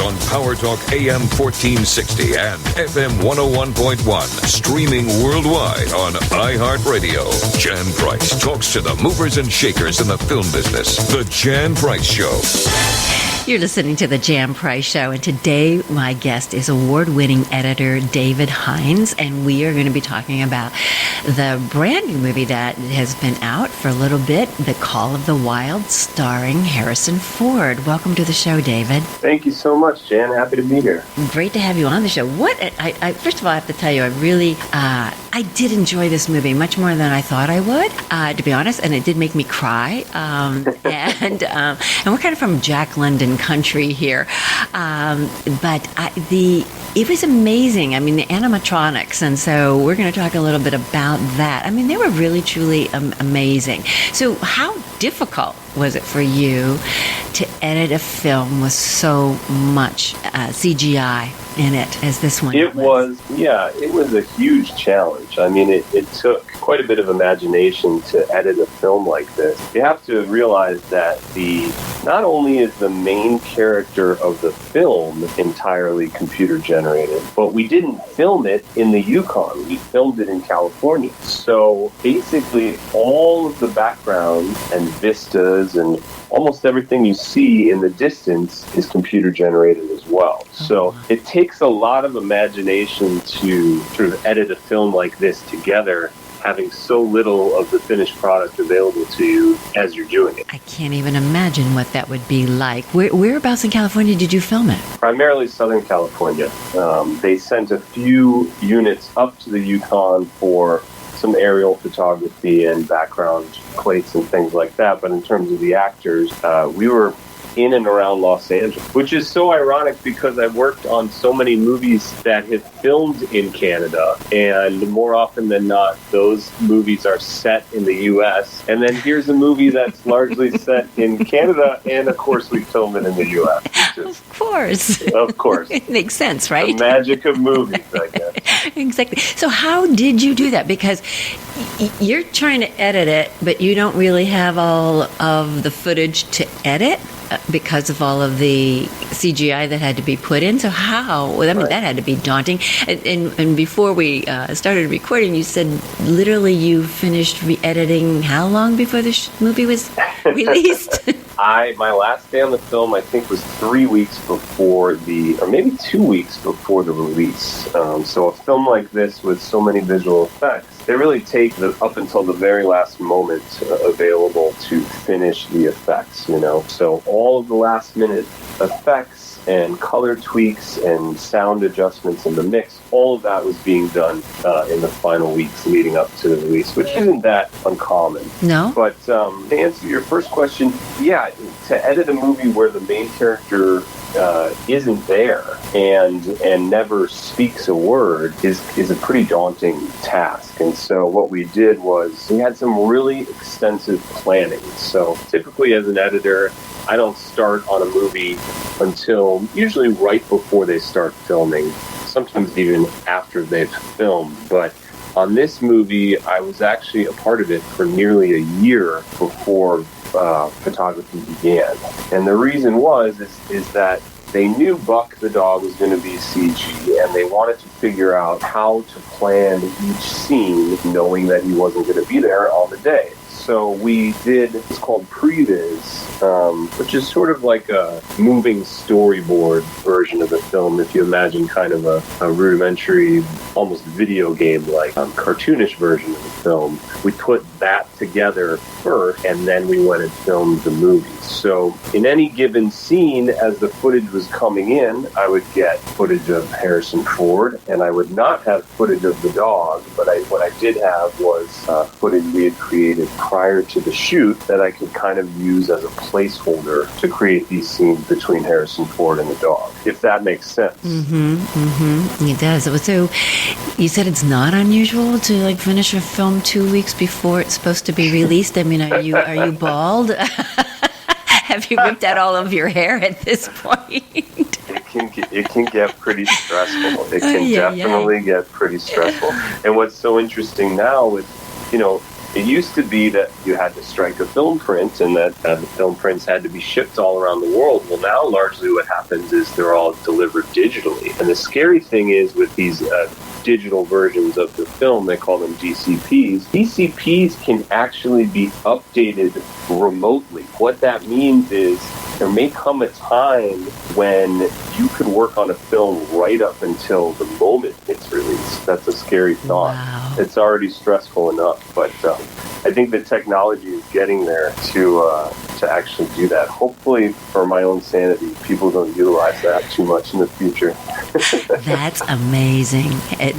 Podcast on PowerTalk AM 1460 and FM 101.1. Streaming worldwide on iHeart Radio. Jan Price talks to the movers and shakers in the film business. The Jan Price Show. You're listening to The Jan Price Show, and today my guest is award-winning editor David Heinz, and we are going to be talking about the brand new movie that has been out for a little bit, The Call of the Wild, starring Harrison Ford. Welcome to the show, David. Thank you so much, Jan. Happy to be here. Great to have you on the show. First of all, I have to tell you, I did enjoy this movie much more than I thought I would, to be honest, and it did make me cry. And we're kind of from Jack London country here, but it was amazing. I mean, the animatronics, and so we're going to talk a little bit about that. I mean, they were really, truly amazing. So how difficult was it for you to edit a film with so much CGI in it as this one? It was a huge challenge. I mean, it took quite a bit of imagination to edit a film like this. You have to realize that not only is the main character of the film entirely computer generated, but we didn't film it in the Yukon. We filmed it in California. So basically all of the background and vistas and almost everything you see in the distance is computer generated as well. So it takes a lot of imagination to sort of edit a film like this together, having so little of the finished product available to you as you're doing it. I can't even imagine what that would be like. Whereabouts in California did you film it? Primarily Southern California. They sent a few units up to the Yukon for some aerial photography and background plates and things like that. But in terms of the actors, we were in and around Los Angeles, which is so ironic because I worked on so many movies that have filmed in Canada, and more often than not, those movies are set in the U.S. And then here's a movie that's largely set in Canada, and of course we film it in the U.S. Of course. Of course. It makes sense, right? The magic of movies, I guess. Exactly. So how did you do that? Because you're trying to edit it, but you don't really have all of the footage to edit because of all of the CGI that had to be put in. So how? Well, I mean, that had to be daunting. And before we started recording, you said literally you finished re-editing how long before the movie was released? My last day on the film, I think, was 3 weeks before or maybe 2 weeks before the release. So a film like this with so many visual effects, they really take up until the very last moment available to finish the effects, So all of the last minute effects and color tweaks and sound adjustments in the mix, all of that was being done in the final weeks leading up to the release, which isn't that uncommon. No. But to answer your first question, to edit a movie where the main character isn't there and never speaks a word is a pretty daunting task. And so what we did was we had some really extensive planning. So typically as an editor, I don't start on a movie until usually right before they start filming, sometimes even after they've filmed. But on this movie, I was actually a part of it for nearly a year before photography began. And the reason is that they knew Buck the dog was going to be CG, and they wanted to figure out how to plan each scene knowing that he wasn't going to be there on the day. So we did what's called previs, which is sort of like a moving storyboard version of the film. If you imagine kind of a rudimentary, almost video game-like cartoonish version of the film, we put that together first, and then we went and filmed the movie. So in any given scene, as the footage was coming in, I would get footage of Harrison Ford, and I would not have footage of the dog, but what I did have was footage we had created prior to the shoot that I could kind of use as a placeholder to create these scenes between Harrison Ford and the dog, if that makes sense. It does. So you said it's not unusual to finish a film 2 weeks before it's supposed to be released. I mean, are you bald? Have you ripped out all of your hair at this point? It can get pretty stressful. It can definitely get pretty stressful. And what's so interesting now is, It used to be that you had to strike a film print and that the film prints had to be shipped all around the world. Well, now largely what happens is they're all delivered digitally. And the scary thing is with these digital versions of the film, they call them DCPs. DCPs can actually be updated remotely. What that means is there may come a time when you could work on a film right up until the moment it's released. That's a scary thought. Wow. It's already stressful enough, but I think the technology is getting there to actually do that. Hopefully, for my own sanity, people don't utilize that too much in the future. That's amazing.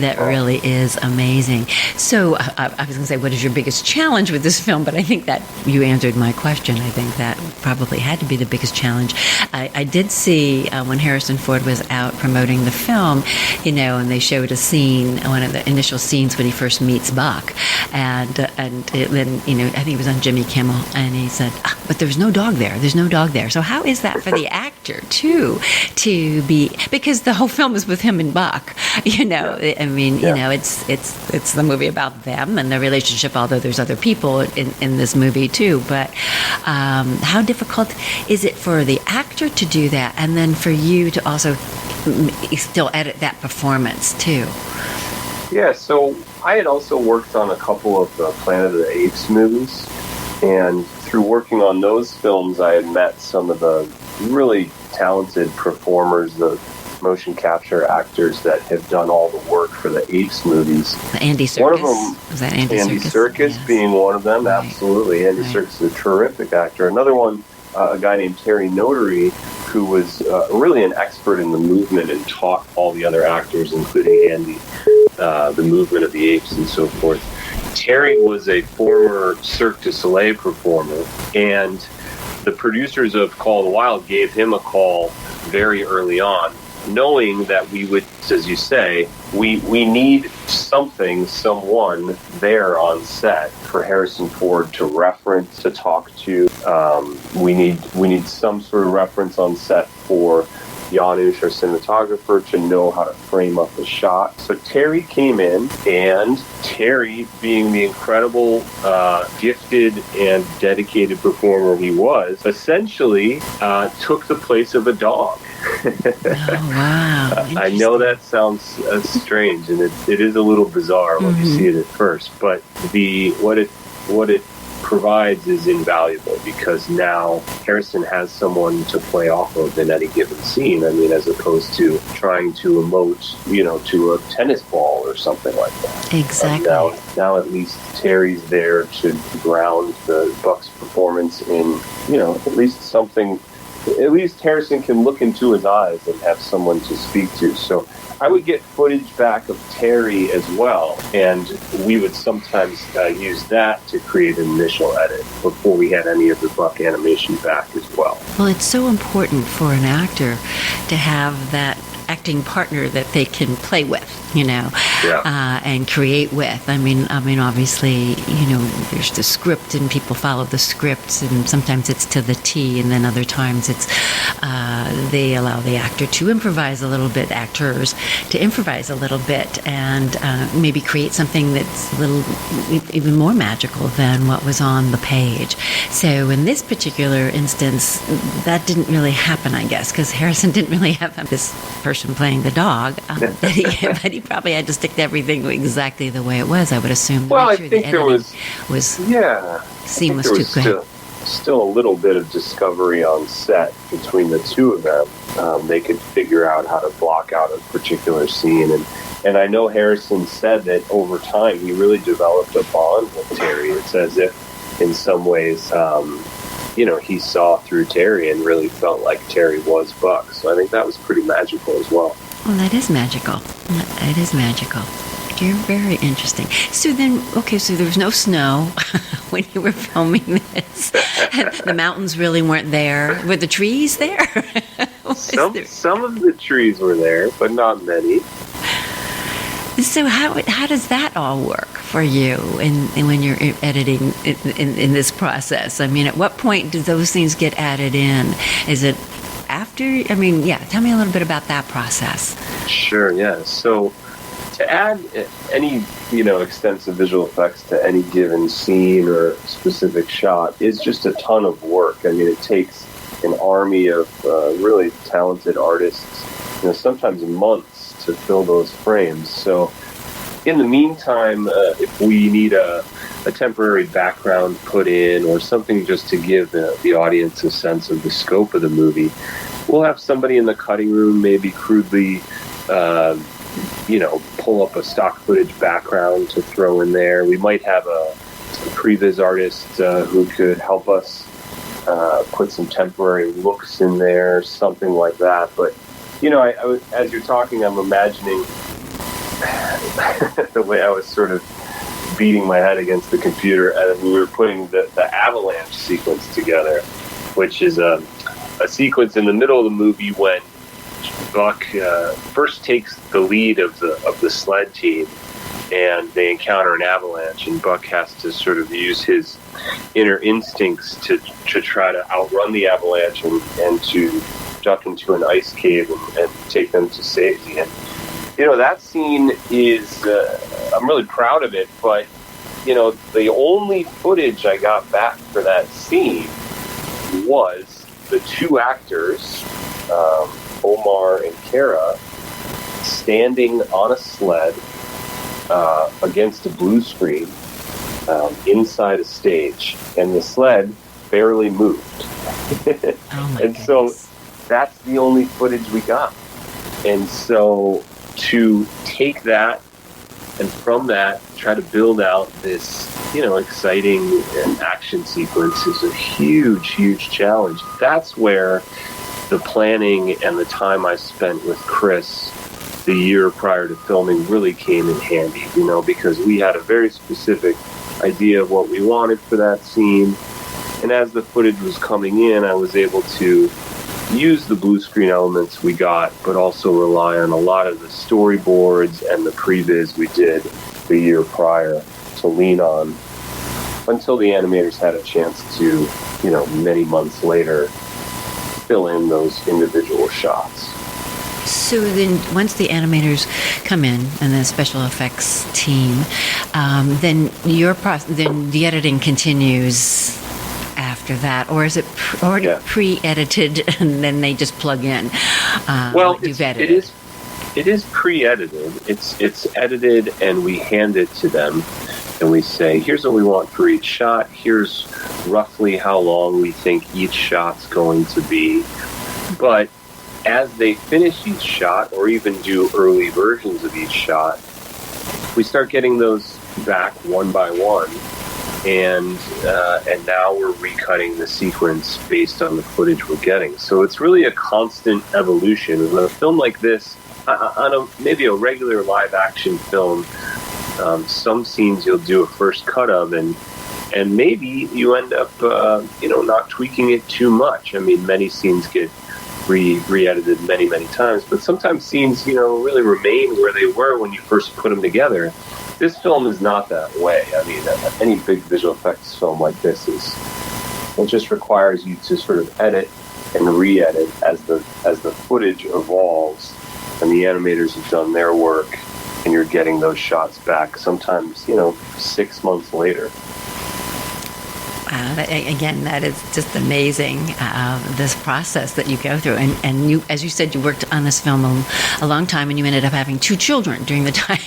That really is amazing. So I was going to say, what is your biggest challenge with this film? But I think that you answered my question. I think that probably had to be the biggest challenge. I did see when Harrison Ford was out promoting the film, and they showed a scene, one of the initial scenes when he first meets Buck, and then I think it was on Jimmy Kimmel, and he said, but there's no dog there. There's no dog there. So how is that for the actor too, to be, because the whole film is with him and Buck, I mean, it's the movie about them and their relationship, although there's other people in this movie too, but how difficult is it for the actor to do that, and then for you to also still edit that performance too? Yeah, so I had also worked on a couple of the Planet of the Apes movies, and through working on those films, I had met some of the really talented performers, the motion capture actors that have done all the work for the Apes movies. Andy Serkis. One of them, was that Andy Serkis yes. being one of them, right. Absolutely. Andy right. Serkis is a terrific actor. Another one, a guy named Terry Notary, who was really an expert in the movement and taught all the other actors, including Andy, the movement of the apes and so forth. Terry was a former Cirque du Soleil performer, and the producers of Call of the Wild gave him a call very early on, knowing that we would, as you say, we need someone there on set for Harrison Ford to reference, to talk to. We need some sort of reference on set for Janusz, our cinematographer, to know how to frame up the shot. So Terry came in, and Terry, being the incredible, gifted, and dedicated performer he was, essentially took the place of a dog. Oh, wow. I know that sounds strange, and it is a little bizarre when you see it at first, but what it provides is invaluable, because now Harrison has someone to play off of in any given scene. I mean, as opposed to trying to emote, to a tennis ball or something like that. Exactly. Now at least Terry's there to ground the Buck's performance in, at least something. At least Harrison can look into his eyes and have someone to speak to. So I would get footage back of Terry as well, and we would sometimes use that to create an initial edit before we had any of the Buck animation back as well. Well, it's so important for an actor to have that acting partner that they can play with, and create with. I mean, obviously, there's the script and people follow the scripts, and sometimes it's to the T, and then other times it's they allow the actor to improvise a little bit, actors to improvise a little bit, and maybe create something that's a little even more magical than what was on the page. So in this particular instance, that didn't really happen, I guess, because Harrison didn't really have this person playing the dog, but he probably had to stick to everything exactly the way it was, I would assume. Well, I think there was seamless too. Still a little bit of discovery on set between the two of them. They could figure out how to block out a particular scene, and I know Harrison said that over time he really developed a bond with Terry. It's as if in some ways he saw through Terry and really felt like Terry was Buck. So I think that was pretty magical as well. Well, that is magical. It is magical. You're very interesting. So then, so there was no snow when you were filming this. The mountains really weren't there. Were the trees there? Some of the trees were there, but not many. So how does that all work for you when you're editing in this process? I mean, at what point do those things get added in? Is it after? I mean, tell me a little bit about that process. Sure, yeah. So to add any, extensive visual effects to any given scene or specific shot is just a ton of work. I mean, it takes an army of really talented artists, sometimes months to fill those frames. So in the meantime, if we need a temporary background put in or something just to give the audience a sense of the scope of the movie, we'll have somebody in the cutting room maybe crudely pull up a stock footage background to throw in there. We might have a previs artist who could help us put some temporary looks in there, something like that. But, as you're talking, I'm imagining the way I was sort of beating my head against the computer and we were putting the avalanche sequence together, which is a sequence in the middle of the movie when Buck first takes the lead of the sled team, and they encounter an avalanche, and Buck has to sort of use his inner instincts to try to outrun the avalanche and to duck into an ice cave and take them to safety. And that scene is I'm really proud of it, but the only footage I got back for that scene was the two actors, Omar and Kara, standing on a sled against a blue screen inside a stage, and the sled barely moved. And goodness. So that's the only footage we got. And so to take that and from that try to build out this, exciting action sequence is a huge, huge challenge. That's where the planning and the time I spent with Chris the year prior to filming really came in handy, because we had a very specific idea of what we wanted for that scene. And as the footage was coming in, I was able to use the blue screen elements we got, but also rely on a lot of the storyboards and the previs we did the year prior to lean on until the animators had a chance to, many months later, fill in those individual shots. So then once the animators come in and the special effects team, then then the editing continues after that, or is it already pre-edited and then they just plug in what you've edited? It is pre-edited. It's edited and we hand it to them and we say, here's what we want for each shot. Here's roughly how long we think each shot's going to be. But as they finish each shot or even do early versions of each shot, we start getting those back one by one. And now we're recutting the sequence based on the footage we're getting. So it's really a constant evolution. In a film like this, on maybe a regular live action film, some scenes you'll do a first cut of, and maybe you end up not tweaking it too much. I mean, many scenes get re-edited many times, but sometimes scenes really remain where they were when you first put them together. This film is not that way. I mean, any big visual effects film like this it just requires you to sort of edit and re-edit as the footage evolves and the animators have done their work, and you're getting those shots back sometimes 6 months later. Again, that is just amazing, this process that you go through. And you, as you said, you worked on this film a long time, and you ended up having 2 children during the time.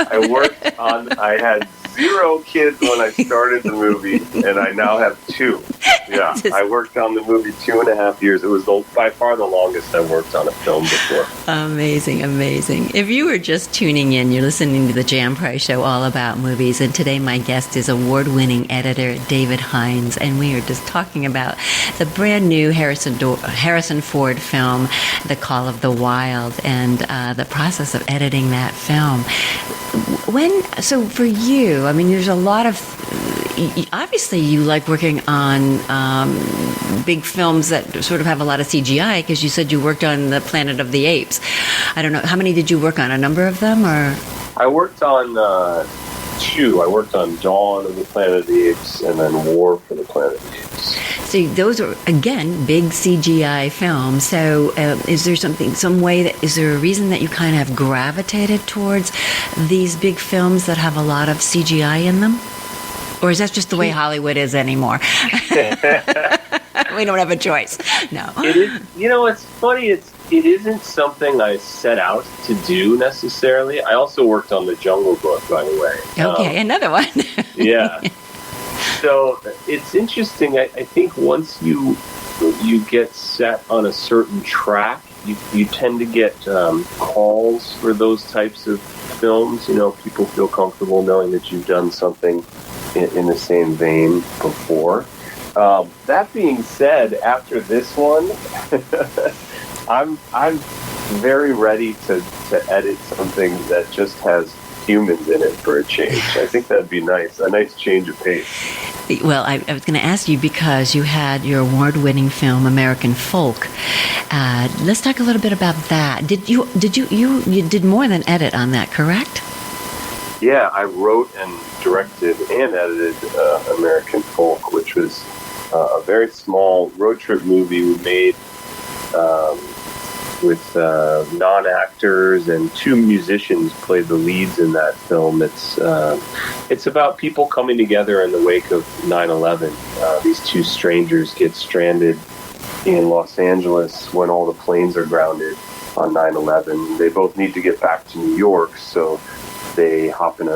I had 0 kids when I started the movie, and I now have 2. Yeah, I worked on the movie 2.5 years. It was by far the longest I worked on a film before. Amazing. If you were just tuning in, you're listening to the Jan Price Show, all about movies, and today my guest is award-winning editor David Heinz, and we are just talking about the brand new Harrison Ford film, The Call of the Wild, and the process of editing that film. So for you, I mean, there's a lot of, obviously you like working on big films that sort of have a lot of CGI, because you said you worked on the Planet of the Apes. I don't know, how many did you work on? A number of them, or? I worked on 2. I worked on Dawn of the Planet of the Apes and then War for the Planet of the Apes. So those are, again, big CGI films. So is there is there a reason that you kind of have gravitated towards these big films that have a lot of CGI in them? Or is that just the way Hollywood is anymore? We don't have a choice. No. It is. It's funny. It isn't something I set out to do necessarily. I also worked on The Jungle Book, by the way. Okay, another one. Yeah. So it's interesting. I think once you get set on a certain track, you tend to get calls for those types of films. People feel comfortable knowing that you've done something in the same vein before. That being said, after this one, I'm very ready to edit something that just has humans in it for a change. I think that'd be nice, a nice change of pace. Well, I was going to ask you, because you had your award-winning film American Folk. Let's talk a little bit about that. You did more than edit on that, correct? Yeah, I wrote and directed and edited American Folk, which was a very small road trip movie we made with non-actors, and 2 musicians played the leads in that film. It's about people coming together in the wake of 9/11. These 2 strangers get stranded in Los Angeles when all the planes are grounded on 9/11. They both need to get back to New York, so they hop in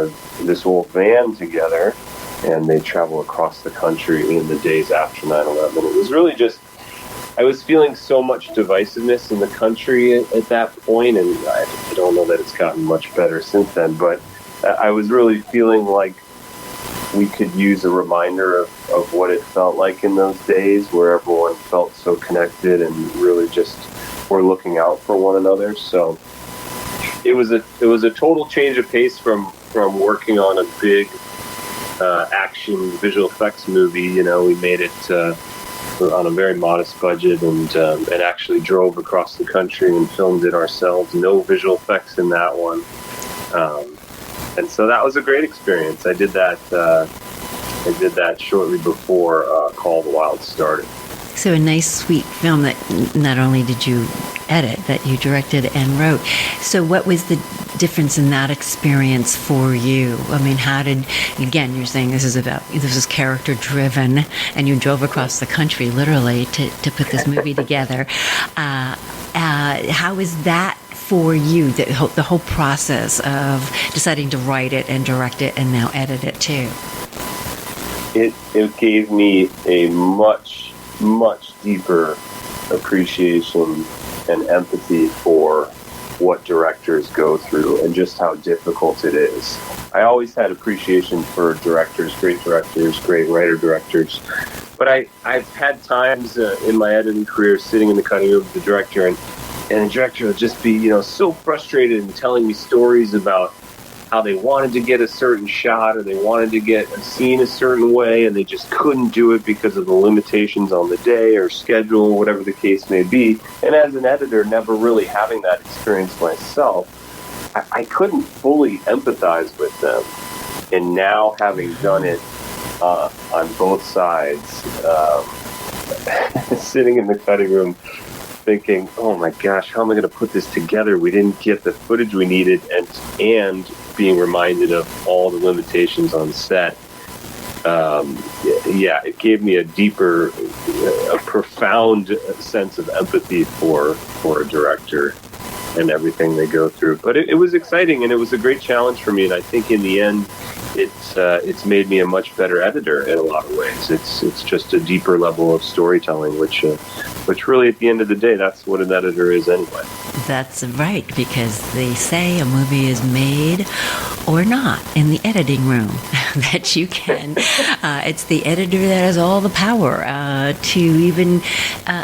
this old van together, and they travel across the country in the days after 9/11. It was really just, I was feeling so much divisiveness in the country at that point, and I don't know that it's gotten much better since then, but I was really feeling like we could use a reminder of what it felt like in those days, where everyone felt so connected and really just were looking out for one another. So it was a total change of pace from working on a big action visual effects movie. We made it on a very modest budget, and actually drove across the country and filmed it ourselves. No visual effects in that one, and so that was a great experience. I did that shortly before Call of the Wild started. So a nice, sweet film that not only did you edit, that you directed and wrote. So what was the difference in that experience for you? I mean, again, you're saying this is character driven, and you drove across the country literally to put this movie together. How is that for you, the whole process of deciding to write it and direct it and now edit it too? It gave me a much deeper appreciation and empathy for what directors go through and just how difficult it is. I always had appreciation for directors, great writer-directors, but I've had times in my editing career sitting in the cutting room with the director, and the director would just be so frustrated and telling me stories about how they wanted to get a certain shot, or they wanted to get a scene a certain way, and they just couldn't do it because of the limitations on the day or schedule, whatever the case may be. And as an editor, never really having that experience myself, I couldn't fully empathize with them. And now, having done it on both sides, sitting in the cutting room thinking, oh my gosh, how am I going to put this together? We didn't get the footage we needed, and being reminded of all the limitations on set. It gave me a profound sense of empathy for a director and everything they go through. But it was exciting, and it was a great challenge for me, and I think in the end it's made me a much better editor in a lot of ways. It's just a deeper level of storytelling, which really, at the end of the day, that's what an editor is anyway. That's right, because they say a movie is made or not in the editing room. That you can. It's the editor that has all the power to even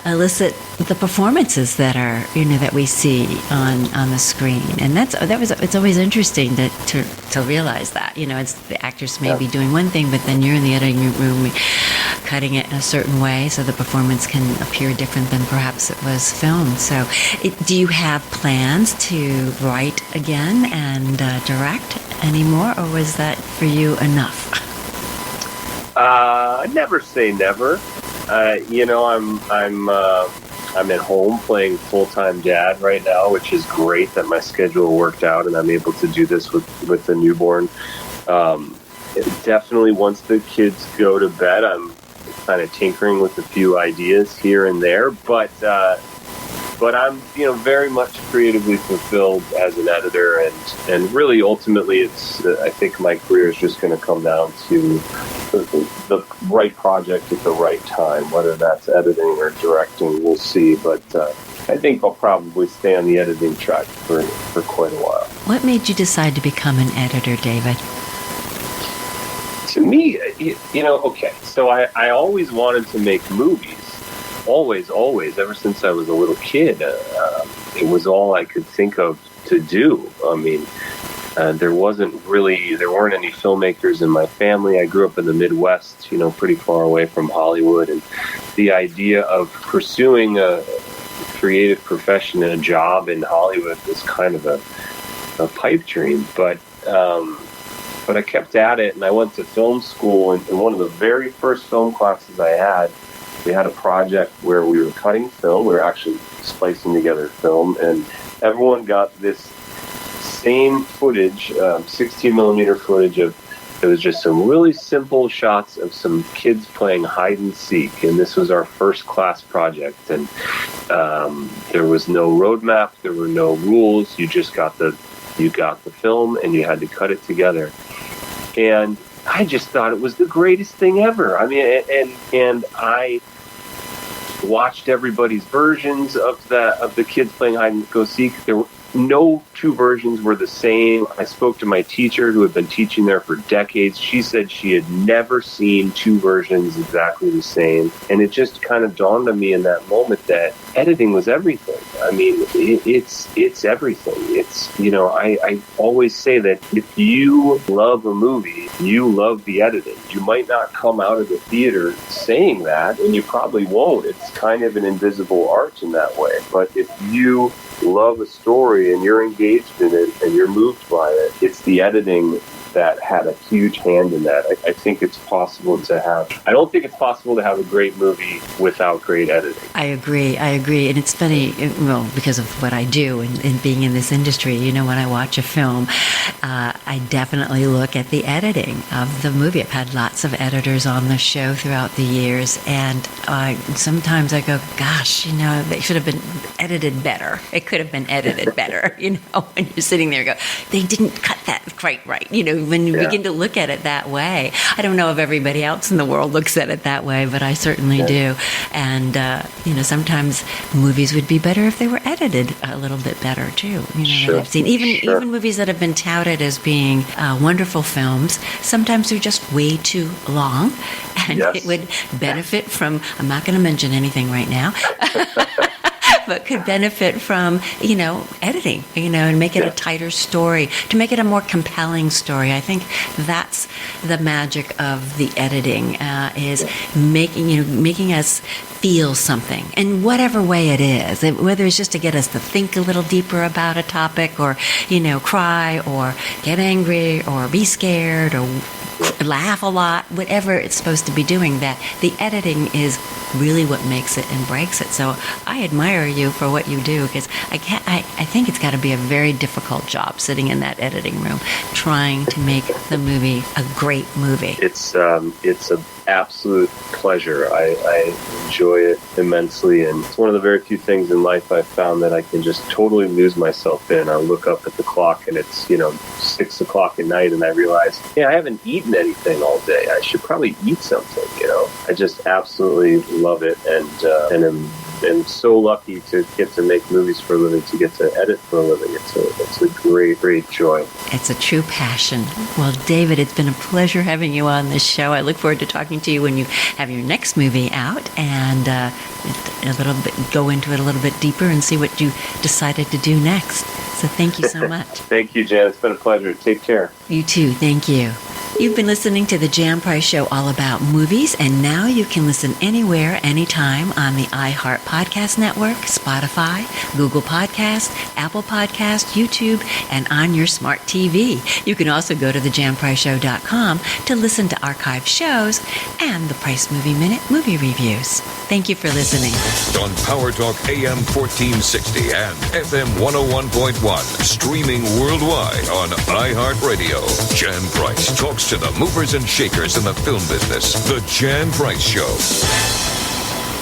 elicit the performances that are that we see on the screen, and it's always interesting to realize that it's the actors may be doing one thing, but then you're in the editing room cutting it in a certain way so the performance can appear different than perhaps it was filmed. So, do you have plans to write again and direct anymore, or was that for you enough? Never say never. I'm at home playing full-time dad right now, which is great that my schedule worked out and I'm able to do this with the newborn. Definitely once the kids go to bed, I'm kind of tinkering with a few ideas here and there, but I'm very much creatively fulfilled as an editor, and really ultimately I think my career is just going to come down to the right project at the right time, whether that's editing or directing, we'll see, but I think I'll probably stay on the editing track for quite a while. What made you decide to become an editor, David? To me, okay, so I always wanted to make movies. Always, ever since I was a little kid. It was all I could think of to do. I mean, there weren't any filmmakers in my family. I grew up in the Midwest, pretty far away from Hollywood, and the idea of pursuing a creative profession and a job in Hollywood was kind of a pipe dream, but I kept at it, and I went to film school, and one of the very first film classes I had, we had a project where we were cutting film. We were actually splicing together film, and everyone got this same footage, 16 millimeter footage it was just some really simple shots of some kids playing hide and seek, and this was our first class project, and there was no roadmap, there were no rules. You just got the film, and you had to cut it together. And I just thought it was the greatest thing ever. I mean, and I watched everybody's versions of the kids playing hide and go seek. There were no two versions were the same. I spoke to my teacher who had been teaching there for decades. She said she had never seen two versions exactly the same. And it just kind of dawned on me in that moment that editing was everything. I mean, it's everything. It's, I always say that if you love a movie, you love the editing. You might not come out of the theater saying that, and you probably won't. It's kind of an invisible art in that way. But if you love a story and you're engaged in it and you're moved by it, it's the editing that had a huge hand in that. I think it's possible to have. I don't think it's possible to have a great movie without great editing. I agree. And it's funny, because of what I do and being in this industry, when I watch a film, I definitely look at the editing of the movie. I've had lots of editors on the show throughout the years, and sometimes I go, gosh, they should have been edited better. It could have been edited better, when you're sitting there and go, they didn't cut that quite right, when you begin to look at it that way. I don't know if everybody else in the world looks at it that way, but I certainly do. And, sometimes movies would be better if they were edited a little bit better, too. That I've seen. Even movies that have been touted as being wonderful films, sometimes they're just way too long, and it would benefit from, I'm not going to mention anything right now, but could benefit from, editing, and make it a tighter story, to make it a more compelling story. I think that's the magic of the editing, is making us feel something in whatever way it is, whether it's just to get us to think a little deeper about a topic, or, cry, or get angry, or be scared, or laugh a lot, whatever it's supposed to be doing. That the editing is really what makes it and breaks it. So I admire you for what you do, because I think it's got to be a very difficult job sitting in that editing room trying to make the movie a great movie. It's an absolute pleasure. I enjoy it immensely, and it's one of the very few things in life I've found that I can just totally lose myself in. I look up at the clock and it's 6 o'clock at night, and I realize, I haven't eaten anything all day. I should probably eat something. I just absolutely love it, and am so lucky to get to make movies for a living, to get to edit for a living. It's a great, great joy. It's a true passion. Well, David, it's been a pleasure having you on this show. I look forward to talking to you when you have your next movie out, and go into it a little bit deeper and see what you decided to do next. So thank you so much. Thank you, Jan. It's been a pleasure. Take care. You too. Thank you. You've been listening to the Jan Price Show, all about movies, and now you can listen anywhere, anytime on the iHeart Podcast Network, Spotify, Google Podcast, Apple Podcast, YouTube, and on your smart TV. You can also go to thejanpriceshow.com to listen to archived shows and the Price Movie Minute movie reviews. Thank you for listening. On PowerTalk AM 1460 and FM 101.1, streaming worldwide on iHeart Radio. Jan Price talks to the movers and shakers in the film business. The Jan Price Show.